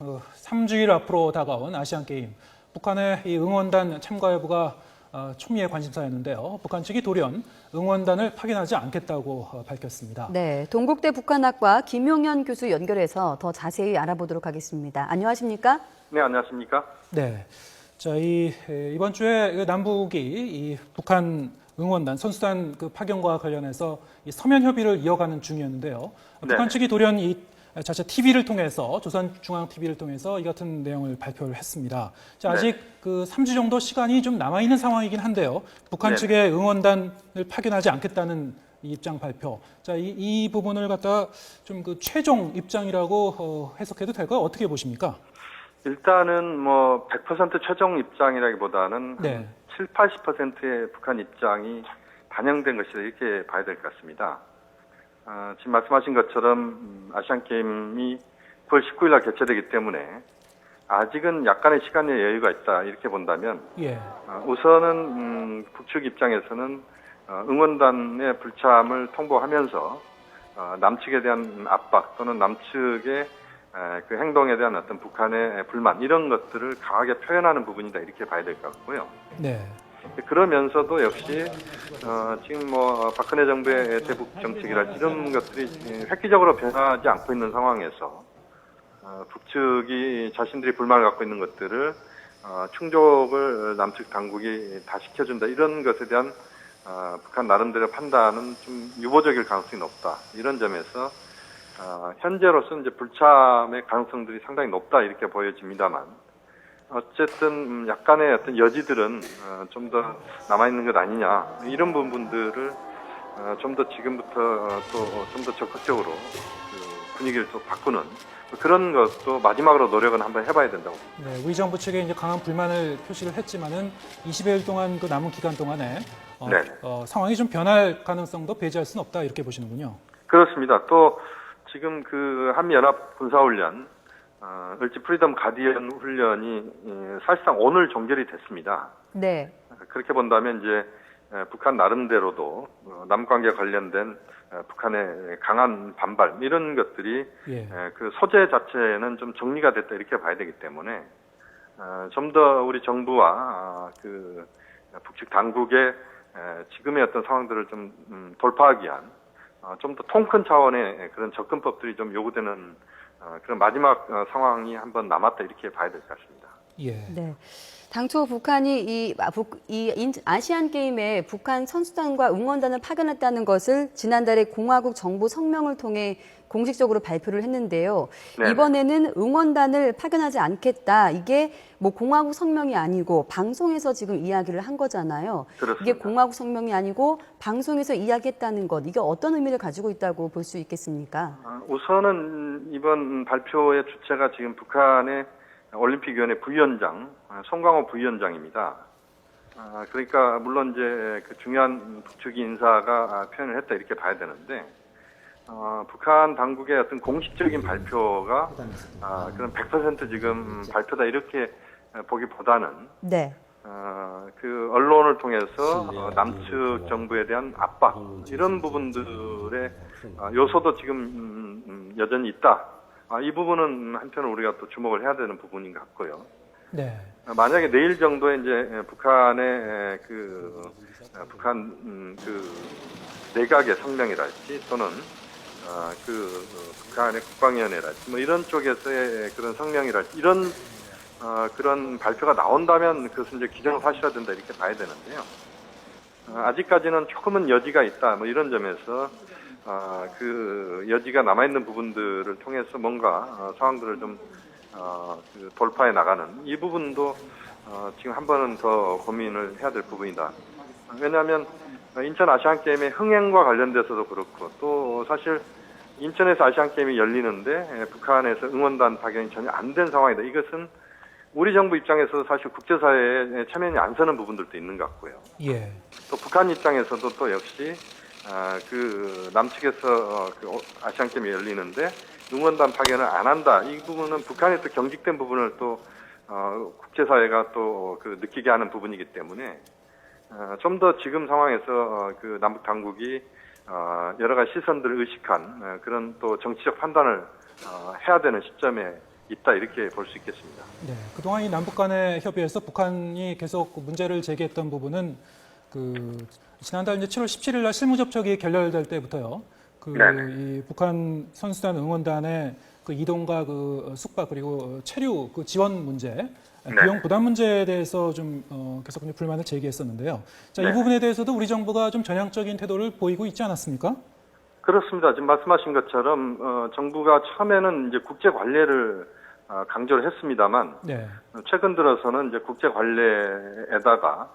3주일 앞으로 다가온 아시안게임, 북한의 이 응원단 참가 여부가 초미의 관심사였는데요. 북한 측이 돌연 응원단을 파견하지 않겠다고 밝혔습니다. 네, 동국대 북한학과 김용현 교수 연결해서 더 자세히 알아보도록 하겠습니다. 안녕하십니까? 네, 안녕하십니까? 네, 자, 이번 주에 남북이 이 북한 응원단, 선수단 파견과 관련해서 이 서면 협의를 이어가는 중이었는데요. 북한 측이 돌연 이 자체 TV를 통해서, 조선중앙TV를 통해서 이 같은 내용을 발표를 했습니다. 자, 아직 3주 정도 시간이 좀 남아있는 상황이긴 한데요. 북한 측의 응원단을 파견하지 않겠다는 이 입장 발표. 자, 이 부분을 갖다가 좀 최종 입장이라고 해석해도 될까요? 어떻게 보십니까? 일단은 100% 최종 입장이라기보다는 7, 80%의 북한 입장이 반영된 것이다 이렇게 봐야 될 것 같습니다. 지금 말씀하신 것처럼 아시안게임이 9월 19일 날 개최되기 때문에 아직은 약간의 시간의 여유가 있다 이렇게 본다면 우선은 북측 입장에서는 응원단의 불참을 통보하면서 남측에 대한 압박 또는 남측의 그 행동에 대한 어떤 북한의 불만 이런 것들을 강하게 표현하는 부분이다 이렇게 봐야 될 것 같고요. 네. 그러면서도 역시 지금 박근혜 정부의 대북 정책이랄지 이런 것들이 획기적으로 변하지 않고 있는 상황에서 북측이 자신들이 불만을 갖고 있는 것들을 충족을 남측 당국이 다 시켜준다 이런 것에 대한 북한 나름대로 판단은 좀 유보적일 가능성이 높다 이런 점에서 현재로서는 이제 불참의 가능성들이 상당히 높다 이렇게 보여집니다만 어쨌든 약간의 어떤 여지들은 좀 더 남아있는 것 아니냐 이런 부분들을 좀 더 지금부터 또 좀 더 적극적으로 분위기를 또 바꾸는 그런 것도 마지막으로 노력은 한번 해봐야 된다고. 네, 우리 정부 측에 이제 강한 불만을 표시를 했지만은 20여일 동안 남은 기간 동안에 상황이 좀 변할 가능성도 배제할 수는 없다 이렇게 보시는군요. 그렇습니다. 또 지금 한미연합 군사훈련 을지 프리덤 가디언 훈련이 사실상 오늘 종결이 됐습니다. 네. 그렇게 본다면 이제 북한 나름대로도 남관계 관련된 북한의 강한 반발 이런 것들이 그 소재 자체는 좀 정리가 됐다 이렇게 봐야 되기 때문에 좀 더 우리 정부와 그 북측 당국의 지금의 어떤 상황들을 좀 돌파하기 위한 좀 더 통 큰 차원의 그런 접근법들이 좀 요구되는 그런 마지막 상황이 한번 남았다 이렇게 봐야 될 것 같습니다. 네. 당초 북한이 이 아시안 게임에 북한 선수단과 응원단을 파견했다는 것을 지난달에 공화국 정부 성명을 통해 공식적으로 발표를 했는데요. 이번에는 응원단을 파견하지 않겠다. 이게 공화국 성명이 아니고 방송에서 지금 이야기를 한 거잖아요. 그렇습니다. 이게 공화국 성명이 아니고 방송에서 이야기했다는 것. 이게 어떤 의미를 가지고 있다고 볼 수 있겠습니까? 우선은 이번 발표의 주체가 지금 북한의 올림픽위원회 부위원장, 송강호 부위원장입니다. 그러니까 물론 이제 그 중요한 북측 인사가 표현을 했다 이렇게 봐야 되는데 북한 당국의 어떤 공식적인 발표가 그런 100% 지금 발표다 이렇게 보기보다는 그 언론을 통해서 남측 정부에 대한 압박 이런 부분들의 요소도 지금 여전히 있다. 이 부분은 한편으로 우리가 또 주목을 해야 되는 부분인 것 같고요. 만약에 내일 정도에 이제 북한의 북한 내각의 성명이랄지 또는 북한의 국방위원회랄지 이런 쪽에서의 그런 성명이랄지 이런 그런 발표가 나온다면 그것은 이제 기정사실화된다 이렇게 봐야 되는데요. 아직까지는 조금은 여지가 있다 이런 점에서 그 여지가 남아있는 부분들을 통해서 뭔가 상황들을 좀 돌파해 나가는 이 부분도 지금 한 번은 더 고민을 해야 될 부분이다. 왜냐하면 인천 아시안게임의 흥행과 관련돼서도 그렇고 또 사실 인천에서 아시안게임이 열리는데 북한에서 응원단 파견이 전혀 안 된 상황이다. 이것은 우리 정부 입장에서도 사실 국제사회에 체면이 안 서는 부분들도 있는 것 같고요. 또 북한 입장에서도 또 역시 그 남측에서 아시안게임이 열리는데 응원단 파견을 안 한다. 이 부분은 북한에 또 경직된 부분을 또 국제사회가 또 느끼게 하는 부분이기 때문에 좀 더 지금 상황에서 그 남북 당국이 여러 가지 시선들을 의식한 그런 또 정치적 판단을 해야 되는 시점에 있다 이렇게 볼 수 있겠습니다. 네, 그동안 이 남북 간의 협의에서 북한이 계속 문제를 제기했던 부분은 지난달 이제 7월 17일 날 실무 접촉이 결렬될 때부터요. 이 북한 선수단 응원단의 이동과 숙박 그리고 체류 지원 문제, 비용 부담 문제에 대해서 좀 계속 불만을 제기했었는데요. 자, 이 부분에 대해서도 우리 정부가 좀 전향적인 태도를 보이고 있지 않았습니까? 그렇습니다. 지금 말씀하신 것처럼 정부가 처음에는 이제 국제 관례를 강조를 했습니다만 네. 최근 들어서는 이제 국제 관례에다가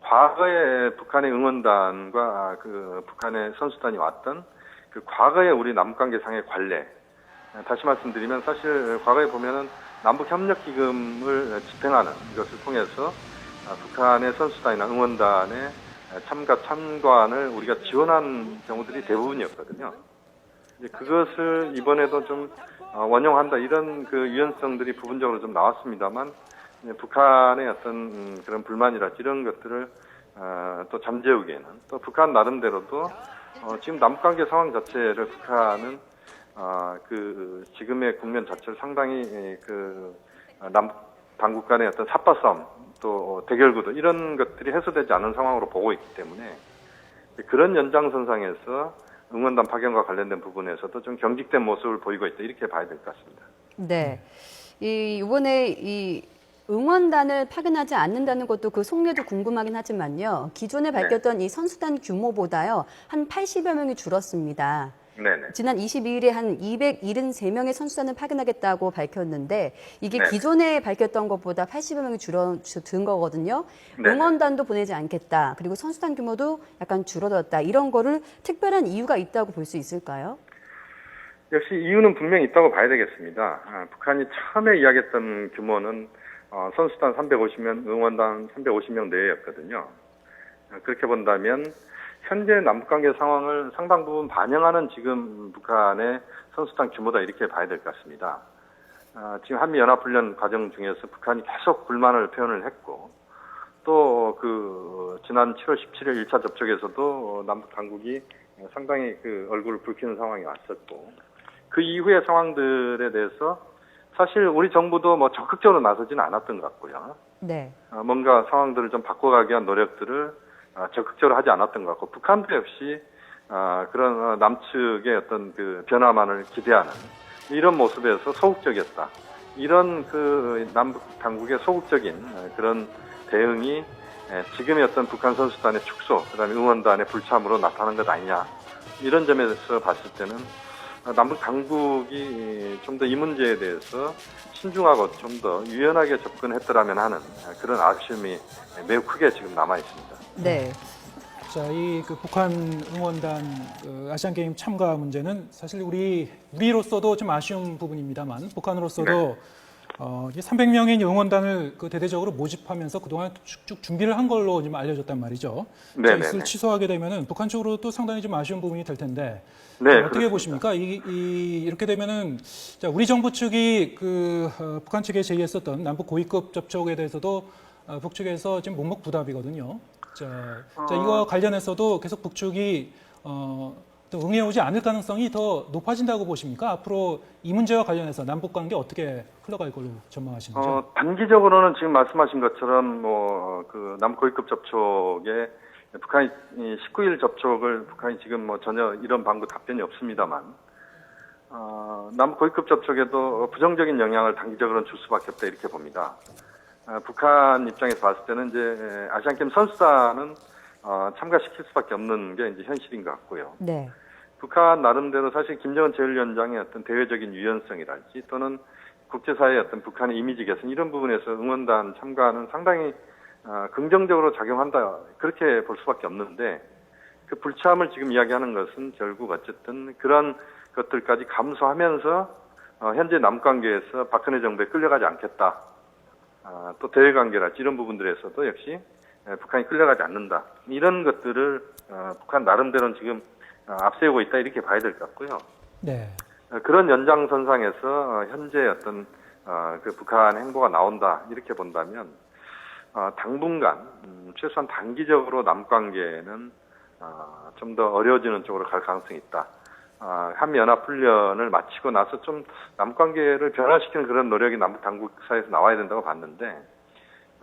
과거에 북한의 응원단과 북한의 선수단이 왔던 과거의 우리 남북관계상의 관례. 다시 말씀드리면 사실 과거에 보면은 남북협력기금을 집행하는 것을 통해서 북한의 선수단이나 응원단의 참관을 우리가 지원한 경우들이 대부분이었거든요. 이제 그것을 이번에도 좀 원용한다 이런 유연성들이 부분적으로 좀 나왔습니다만 북한의 어떤 그런 불만이랄지 이런 것들을 또 잠재우기에는 또 북한 나름대로도 지금 남북관계 상황 자체를 북한은 지금의 국면 자체를 상당히 남북 당국 간의 어떤 삿바싸움 또 대결구도 이런 것들이 해소되지 않은 상황으로 보고 있기 때문에 그런 연장선상에서 응원단 파견과 관련된 부분에서도 좀 경직된 모습을 보이고 있다 이렇게 봐야 될 것 같습니다. 네, 이번에 이 응원단을 파견하지 않는다는 것도 그 속내도 궁금하긴 하지만요. 기존에 밝혔던 이 선수단 규모보다요 한 80여 명이 줄었습니다. 네네. 지난 22일에 한 273명의 선수단을 파견하겠다고 밝혔는데 이게 네. 기존에 밝혔던 것보다 80여 명이 줄어든 거거든요. 네. 응원단도 보내지 않겠다. 그리고 선수단 규모도 약간 줄어들었다. 이런 거를 특별한 이유가 있다고 볼 수 있을까요? 역시 이유는 분명히 있다고 봐야 되겠습니다. 북한이 처음에 이야기했던 규모는 선수단 350명, 응원단 350명 내외였거든요. 그렇게 본다면 현재 남북관계 상황을 상당 부분 반영하는 지금 북한의 선수단 규모다 이렇게 봐야 될 것 같습니다. 지금 한미연합훈련 과정 중에서 북한이 계속 불만을 표현을 했고 또 지난 7월 17일 1차 접촉에서도 남북 당국이 상당히 얼굴을 붉히는 상황이 왔었고 그 이후의 상황들에 대해서 사실 우리 정부도 뭐 적극적으로 나서지는 않았던 것 같고요. 네. 뭔가 상황들을 좀 바꿔가기 위한 노력들을 적극적으로 하지 않았던 것 같고 북한도 역시 그런 남측의 어떤 변화만을 기대하는 이런 모습에서 소극적이었다. 이런 남북 당국의 소극적인 그런 대응이 지금의 어떤 북한 선수단의 축소, 그다음에 응원단의 불참으로 나타난 것 아니냐. 이런 점에서 봤을 때는 남북 당국이 좀 더 이 문제에 대해서 신중하고 좀 더 유연하게 접근했더라면 하는 그런 아쉬움이 매우 크게 지금 남아 있습니다. 네. 자, 북한 응원단 아시안 게임 참가 문제는 사실 우리로서도 좀 아쉬운 부분입니다만 북한으로서도 300명의 응원단을 대대적으로 모집하면서 그동안 쭉 준비를 한 걸로 좀 알려졌단 말이죠. 자, 이것을 취소하게 되면은 북한 쪽으로도 상당히 좀 아쉬운 부분이 될 텐데 어떻게 보십니까? 이렇게 되면은 우리 정부 측이 북한 측에 제기했었던 남북 고위급 접촉에 대해서도 북측에서 지금 묵묵부답이거든요. 자, 이거와 관련해서도 계속 북측이 또 응해오지 않을 가능성이 더 높아진다고 보십니까? 앞으로 이 문제와 관련해서 남북 관계 어떻게 흘러갈 걸로 전망하시는지요? 단기적으로는 지금 말씀하신 것처럼 남북 고위급 접촉에 북한이 19일 접촉을 북한이 지금 전혀 이런 방구 답변이 없습니다만 남북 고위급 접촉에도 부정적인 영향을 단기적으로는 줄 수밖에 없다 이렇게 봅니다. 북한 입장에서 봤을 때는 이제 아시안게임 선수단은 참가시킬 수밖에 없는 게 이제 현실인 것 같고요. 네. 북한 나름대로 사실 김정은 제1위원장의 어떤 대외적인 유연성이랄지 또는 국제사회의 어떤 북한의 이미지 개선 이런 부분에서 응원단 참가는 상당히 긍정적으로 작용한다 그렇게 볼 수밖에 없는데 그 불참을 지금 이야기하는 것은 결국 어쨌든 그런 것들까지 감수하면서 현재 남관계에서 박근혜 정부에 끌려가지 않겠다. 또 대외관계랄지 이런 부분들에서도 역시 북한이 끌려가지 않는다. 이런 것들을 북한 나름대로는 지금 앞세우고 있다 이렇게 봐야 될 것 같고요. 네. 그런 연장선상에서 현재 어떤 북한 행보가 나온다 이렇게 본다면 당분간 최소한 단기적으로 남관계는 좀 더 어려워지는 쪽으로 갈 가능성이 있다. 한미연합훈련을 마치고 나서 좀 남북관계를 변화시키는 그런 노력이 남북 당국 사이에서 나와야 된다고 봤는데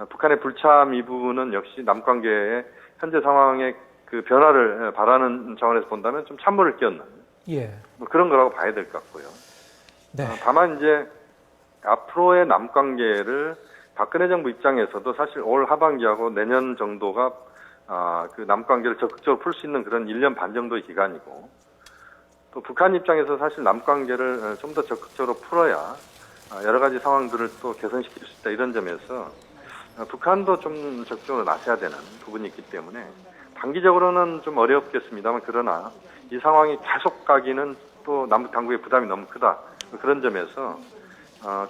북한의 불참 이 부분은 역시 남북관계의 현재 상황의 그 변화를 바라는 차원에서 본다면 좀 찬물을 끼얹는 예. 뭐 그런 거라고 봐야 될 것 같고요. 네. 다만 이제 앞으로의 남북관계를 박근혜 정부 입장에서도 사실 올 하반기하고 내년 정도가 그 남북관계를 적극적으로 풀 수 있는 그런 1년 반 정도의 기간이고 또 북한 입장에서 사실 남북관계를 좀 더 적극적으로 풀어야 여러 가지 상황들을 또 개선시킬 수 있다 이런 점에서 북한도 좀 적극적으로 나서야 되는 부분이 있기 때문에 단기적으로는 좀 어렵겠습니다만 그러나 이 상황이 계속 가기는 또 남북 당국의 부담이 너무 크다 그런 점에서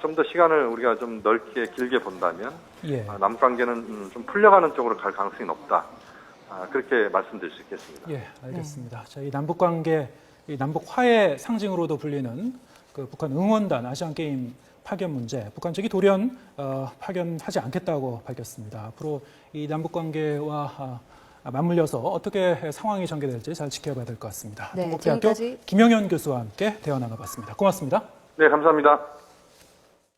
좀 더 시간을 우리가 좀 넓게 길게 본다면 예. 남북 관계는 좀 풀려가는 쪽으로 갈 가능성이 높다 그렇게 말씀드릴 수 있겠습니다. 예, 알겠습니다. 자, 이 남북 관계, 이 남북 화해 상징으로도 불리는 그 북한 응원단 아시안 게임 파견 문제, 북한 측이 돌연 파견하지 않겠다고 밝혔습니다. 앞으로 이 남북 관계와 맞물려서 어떻게 상황이 전개될지 잘 지켜봐야 될 것 같습니다. 네, 동국대학교 지금까지 김영현 교수와 함께 대화 나눠봤습니다. 고맙습니다. 네, 감사합니다.